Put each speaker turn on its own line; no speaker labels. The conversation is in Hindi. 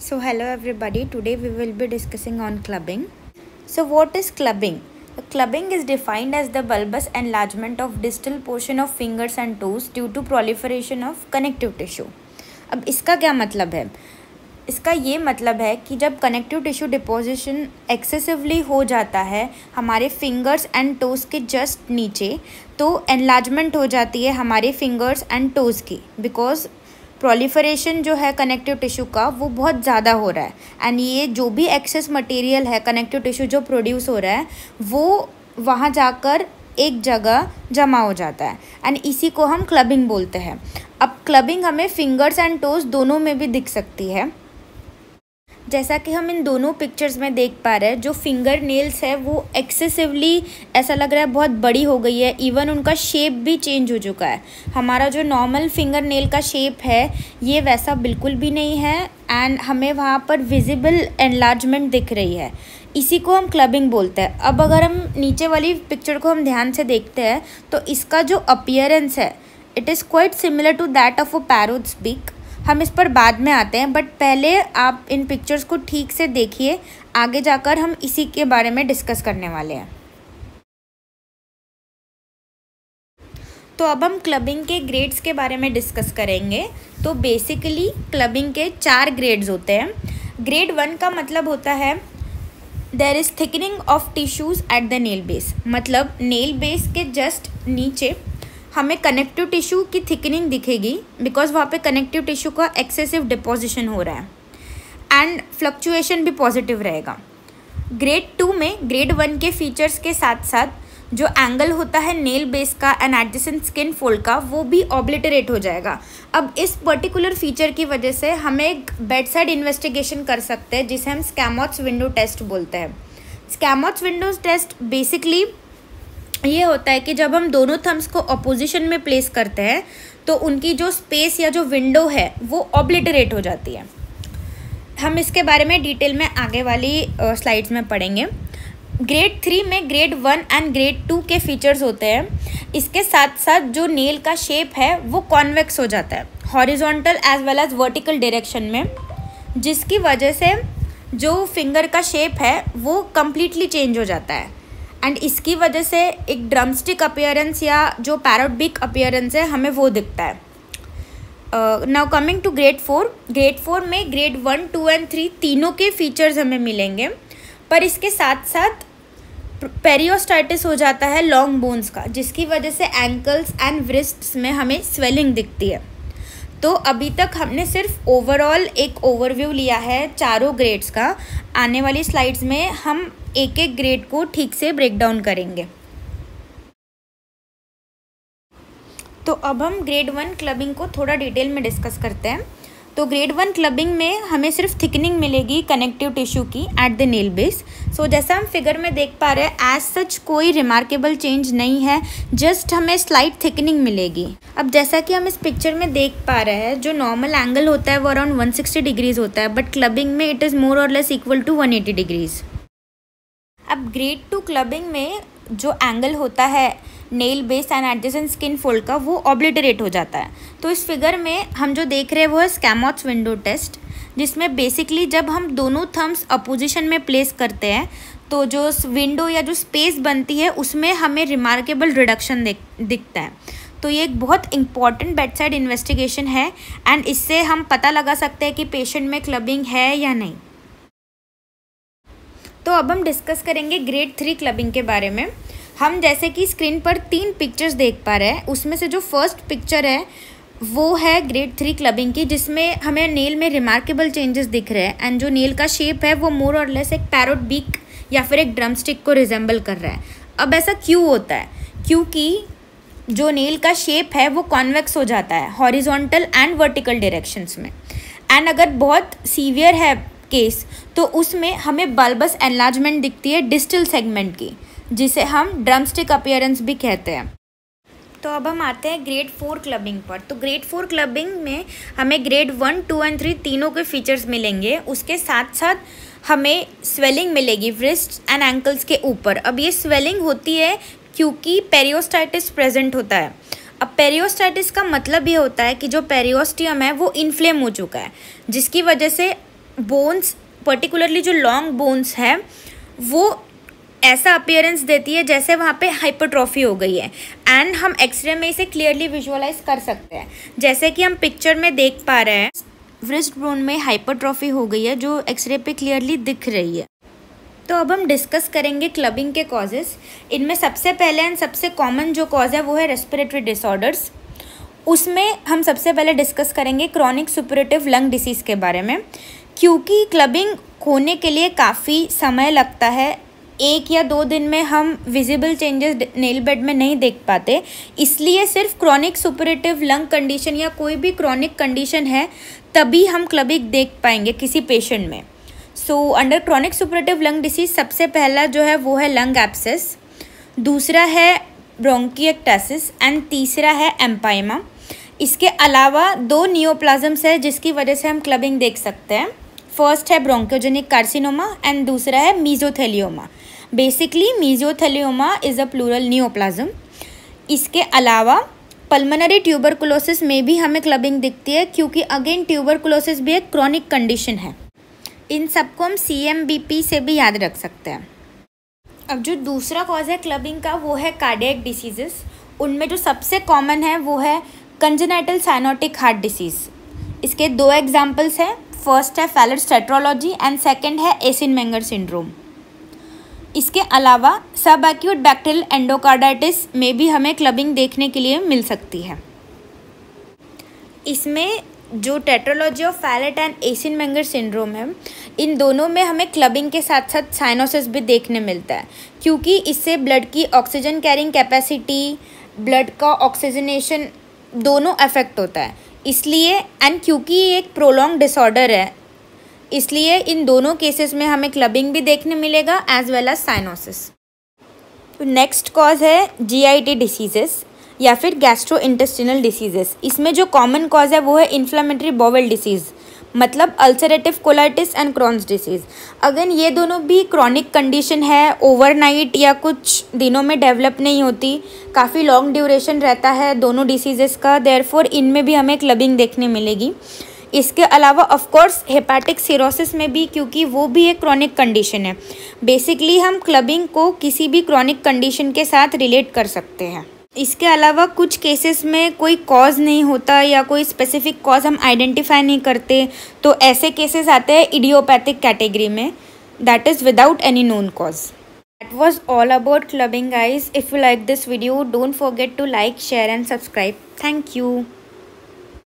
So hello everybody, today we will be discussing on clubbing. So what is clubbing? Clubbing is defined as the bulbous enlargement of distal portion of fingers and toes due to proliferation of connective tissue. अब इसका क्या मतलब है? इसका ये मतलब है कि जब कनेक्टिव टिश्यू डिपोजिशन एक्सेसिवली हो जाता है हमारे फिंगर्स एंड टोज़ के जस्ट नीचे, तो एनलार्जमेंट हो जाती है हमारे फिंगर्स एंड टोज़ की, बिकॉज प्रोलिफरेशन जो है कनेक्टिव टिश्यू का वो बहुत ज़्यादा हो रहा है एंड ये जो भी एक्सेस मटेरियल है कनेक्टिव टिश्यू जो प्रोड्यूस हो रहा है वो वहाँ जाकर एक जगह जमा हो जाता है एंड इसी को हम क्लबिंग बोलते हैं. अब क्लबिंग हमें फिंगर्स एंड टोज़ दोनों में भी दिख सकती है. जैसा कि हम इन दोनों पिक्चर्स में देख पा रहे हैं, जो फिंगर नेल्स है वो एक्सेसिवली ऐसा लग रहा है बहुत बड़ी हो गई है. इवन उनका शेप भी चेंज हो चुका है. हमारा जो नॉर्मल फिंगर नेल का शेप है ये वैसा बिल्कुल भी नहीं है एंड हमें वहाँ पर विजिबल एनलार्जमेंट दिख रही है. इसी को हम क्लबिंग बोलते हैं. अब अगर हम नीचे वाली पिक्चर को हम ध्यान से देखते हैं तो इसका जो अपीयरेंस है it is quite similar to that of a parrot's beak. हम इस पर बाद में आते हैं, बट पहले आप इन पिक्चर्स को ठीक से देखिए, आगे जाकर हम इसी के बारे में डिस्कस करने वाले हैं. तो अब हम क्लबिंग के ग्रेड्स के बारे में डिस्कस करेंगे. तो बेसिकली क्लबिंग के 4 ग्रेड्स होते हैं. ग्रेड 1 का मतलब होता है there is thickening of tissues at the nail base. मतलब नेल बेस के जस्ट नीचे हमें कनेक्टिव टिश्यू की थिकनिंग दिखेगी बिकॉज वहाँ पे कनेक्टिव टिश्यू का एक्सेसिव डिपोजिशन हो रहा है एंड फ्लक्चुएशन भी पॉजिटिव रहेगा. ग्रेड 2 में ग्रेड 1 के फीचर्स के साथ साथ जो एंगल होता है नेल बेस का एंड एडजेसेंट स्किन फोल्ड का वो भी ऑब्लिटरेट हो जाएगा. अब इस पर्टिकुलर फीचर की वजह से हम एक बेड साइड इन्वेस्टिगेशन कर सकते हैं जिसे हम स्कैमोट्स विंडो टेस्ट बोलते हैं. स्कैमोट्स विंडो टेस्ट बेसिकली ये होता है कि जब हम दोनों थम्स को अपोजिशन में प्लेस करते हैं तो उनकी जो स्पेस या जो विंडो है वो ऑब्लिटरेट हो जाती है. हम इसके बारे में डिटेल में आगे वाली स्लाइड्स में पढ़ेंगे. ग्रेड 3 में ग्रेड 1 एंड ग्रेड 2 के फीचर्स होते हैं. इसके साथ साथ जो नेल का शेप है वो कॉन्वेक्स हो जाता है horizontal as well as vertical direction में, जिसकी वजह से जो फिंगर का शेप है वो कम्प्लीटली चेंज हो जाता है एंड इसकी वजह से एक ड्रमस्टिक अपीयरेंस या जो पैरोट बीक अपीयरेंस है हमें वो दिखता है. Now coming to grade 4. Grade 4 में ग्रेड 1, 2 एंड 3 तीनों के फीचर्स हमें मिलेंगे, पर इसके साथ साथ पेरियोस्टाइटिस हो जाता है लॉन्ग बोन्स का, जिसकी वजह से एंकल्स एंड व्रिस्ट्स में हमें स्वेलिंग दिखती है. तो अभी तक हमने सिर्फ ओवरऑल एक ओवरव्यू लिया है चारों ग्रेड्स का. आने वाली स्लाइड्स में हम एक एक ग्रेड को ठीक से ब्रेक डाउन करेंगे. तो अब हम ग्रेड 1 क्लबिंग को थोड़ा डिटेल में डिस्कस करते हैं. तो ग्रेड 1 क्लबिंग में हमें सिर्फ थिकनिंग मिलेगी कनेक्टिव टिश्यू की एट द नेल बेस. सो जैसा हम फिगर में देख पा रहे हैं एज सच कोई रिमार्केबल चेंज नहीं है, जस्ट हमें स्लाइट थिकनिंग मिलेगी. अब जैसा कि हम इस पिक्चर में देख पा रहे हैं जो नॉर्मल एंगल होता है वो अराउंड 160 डिग्रीज होता है, बट क्लबिंग में इट इज़ मोर और लेस इक्वल टू 180 डिग्रीज. अब ग्रेड 2 क्लबिंग में जो एंगल होता है nail base and adjacent skin fold का वो ऑब्लिटरेट हो जाता है. तो इस फिगर में हम जो देख रहे हैं वो है स्कैमोट्स विंडो टेस्ट, जिसमें बेसिकली जब हम दोनों थम्स अपोजिशन में प्लेस करते हैं तो जो विंडो या जो स्पेस बनती है उसमें हमें रिमार्केबल रिडक्शन दिखता है. तो ये एक बहुत इंपॉर्टेंट बेड साइड इन्वेस्टिगेशन है एंड इससे हम पता लगा सकते हैं कि पेशेंट में क्लबिंग है या नहीं. तो अब हम डिस्कस करेंगे ग्रेड 3 क्लबिंग के बारे में. हम जैसे कि स्क्रीन पर 3 पिक्चर्स देख पा रहे हैं, उसमें से जो फर्स्ट पिक्चर है वो है ग्रेड 3 क्लबिंग की, जिसमें हमें नेल में रिमार्केबल चेंजेस दिख रहे हैं एंड जो नेल का शेप है वो मोर और लेस एक पैरोट बीक या फिर एक ड्रमस्टिक को रिजेंबल कर रहा है. अब ऐसा क्यों होता है? क्योंकि जो नेल का शेप है वो कॉन्वेक्स हो जाता है हॉरिजॉन्टल एंड वर्टिकल डायरेक्शंस में एंड अगर बहुत सीवियर है केस तो उसमें हमें बल्बस एनलार्जमेंट दिखती है डिस्टल सेगमेंट की, जिसे हम ड्रमस्टिक अपीयरेंस भी कहते हैं. तो अब हम आते हैं ग्रेड 4 क्लबिंग पर. तो ग्रेड 4 क्लबिंग में हमें ग्रेड 1, 2 एंड 3 तीनों के फीचर्स मिलेंगे. उसके साथ साथ हमें स्वेलिंग मिलेगी व्रिस्ट एंड एंकल्स के ऊपर. अब ये स्वेलिंग होती है क्योंकि पेरियोस्टाइटिस प्रेजेंट होता है. अब पेरियोस्टाइटिस का मतलब ये होता है कि जो पेरियोस्टियम है वो इन्फ्लेम हो चुका है, जिसकी वजह से बोन्स, पर्टिकुलरली जो लॉन्ग बोन्स है, वो ऐसा अपीयरेंस देती है जैसे वहाँ पे हाइपरट्रॉफी हो गई है। एंड हम एक्सरे में इसे क्लियरली विजुअलाइज कर सकते हैं, जैसे कि हम पिक्चर में देख पा रहे हैं व्रिस्ट बोन में हाइपरट्रॉफी हो गई है जो एक्सरे पे क्लियरली दिख रही है। तो अब हम डिस्कस करेंगे क्लबिंग के कॉजेज़। इनमें सबसे पहले एंड सबसे कॉमन जो कॉज है वो है रेस्पिरेटरी डिसऑर्डर्स। उसमें हम सबसे पहले डिस्कस करेंगे क्रॉनिक सुपरेटिव लंग डिसीज़ के बारे में। क्योंकि क्लबिंग होने के लिए काफ़ी समय लगता है, 1 या 2 दिन में हम विजिबल चेंजेस नेल बेड में नहीं देख पाते, इसलिए सिर्फ क्रॉनिक सुपरेटिव लंग कंडीशन या कोई भी क्रॉनिक कंडीशन है तभी हम क्लबिंग देख पाएंगे किसी पेशेंट में। So under chronic superlative lung disease सबसे पहला जो है वो है लंग एब्सेस, दूसरा है ब्रोंकिएक्टासिस एंड तीसरा है एम्पाइमा। इसके अलावा 2 नियोप्लाज्म्स है जिसकी वजह से हम क्लबिंग देख सकते हैं। फर्स्ट है ब्रोंकोजेनिक कार्सिनोमा एंड दूसरा है mesothelioma. Basically mesothelioma is a pleural neoplasm. इसके अलावा पल्मोनरी ट्यूबरकुलोसिस में भी हमें क्लबिंग दिखती है, क्योंकि अगेन ट्यूबरकुलोसिस भी एक क्रॉनिक कंडीशन है। इन सबको हम CMBP से भी याद रख सकते हैं। अब जो दूसरा कॉज है क्लबिंग का वो है कार्डियक डिसीजेस। उनमें जो सबसे कॉमन है वो है कंजेनाइटल साइनोटिक हार्ट डिसीज़। इसके 2 एग्जाम्पल्स हैं, फर्स्ट है फैलर्स टेट्रोलॉजी एंड सेकंड है एसिन-मेंगर सिंड्रोम। इसके अलावा सब एक्यूट बैक्टीरियल एंडोकार्डाइटिस में भी हमें क्लबिंग देखने के लिए मिल सकती है। इसमें जो tetralogy of Fallot and Eisenmenger syndrome है, इन दोनों में हमें क्लबिंग के साथ साथ साइनोसिस भी देखने मिलता है, क्योंकि इससे ब्लड की ऑक्सीजन कैरिंग कैपेसिटी, ब्लड का ऑक्सीजनेशन दोनों अफेक्ट होता है। इसलिए एंड क्योंकि ये एक प्रोलॉन्ग डिसऑर्डर है, इसलिए इन दोनों केसेस में हमें क्लबिंग भी देखने मिलेगा एज वेल एज साइनोसिस। तो नेक्स्ट कॉज है GIT डिसीजेस या फिर गैस्ट्रोइंटेस्टिनल डिसीजेस। इसमें जो कॉमन कॉज है वो है इन्फ्लेमेटरी बॉवल डिसीज़, मतलब ulcerative colitis and Crohn's disease. Again ये दोनों भी क्रॉनिक कंडीशन है, ओवरनाइट या कुछ दिनों में डेवलप नहीं होती, काफ़ी लॉन्ग ड्यूरेशन रहता है दोनों डिसीजेस का, देयरफॉर इनमें भी हमें क्लबिंग देखने मिलेगी। इसके अलावा ऑफ कोर्स हेपाटिक सिरोसिस में भी, क्योंकि वो भी एक क्रॉनिक कंडीशन है। बेसिकली हम क्लबिंग को किसी भी क्रॉनिक कंडीशन के साथ रिलेट कर सकते हैं। इसके अलावा कुछ केसेस में कोई कॉज नहीं होता या कोई स्पेसिफिक कॉज हम आइडेंटिफाई नहीं करते, तो ऐसे केसेस आते हैं इडियोपैथिक कैटेगरी में, that is without any known cause. That was all about clubbing guys. If you like this video, don't forget to like, share and subscribe. Thank you.